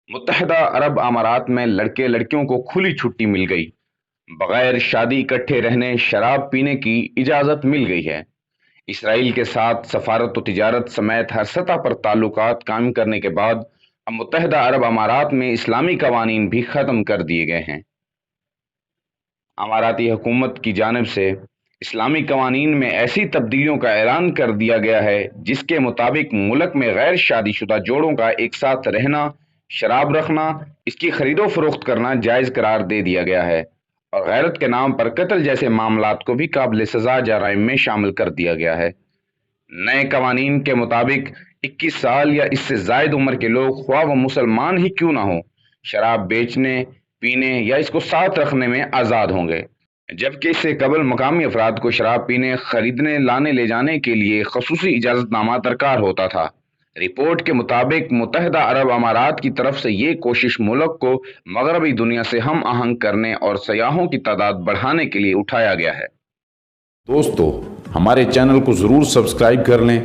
متحدہ عرب امارات میں لڑکے لڑکیوں کو کھلی چھٹی مل گئی۔ بغیر شادی اکٹھے رہنے، شراب پینے کی اجازت مل گئی ہے۔ اسرائیل کے ساتھ سفارت و تجارت سمیت ہر سطح پر تعلقات قائم کرنے کے بعد اب متحدہ عرب امارات میں اسلامی قوانین بھی ختم کر دیے گئے ہیں۔ اماراتی حکومت کی جانب سے اسلامی قوانین میں ایسی تبدیلیوں کا اعلان کر دیا گیا ہے جس کے مطابق ملک میں غیر شادی شدہ جوڑوں کا ایک ساتھ رہنا، شراب رکھنا، اس کی خرید و فروخت کرنا جائز قرار دے دیا گیا ہے، اور غیرت کے نام پر قتل جیسے معاملات کو بھی قابل سزا جرائم میں شامل کر دیا گیا ہے۔ نئے قوانین کے مطابق 21 سال یا اس سے زائد عمر کے لوگ، خواہ وہ مسلمان ہی کیوں نہ ہوں، شراب بیچنے، پینے یا اس کو ساتھ رکھنے میں آزاد ہوں گے، جبکہ اس سے قبل مقامی افراد کو شراب پینے، خریدنے، لانے لے جانے کے لیے خصوصی اجازت نامہ درکار ہوتا تھا۔ رپورٹ کے مطابق متحدہ عرب امارات کی طرف سے یہ کوشش ملک کو مغربی دنیا سے ہم آہنگ کرنے اور سیاحوں کی تعداد بڑھانے کے لیے اٹھایا گیا ہے۔ دوستو، ہمارے چینل کو ضرور سبسکرائب کر لیں۔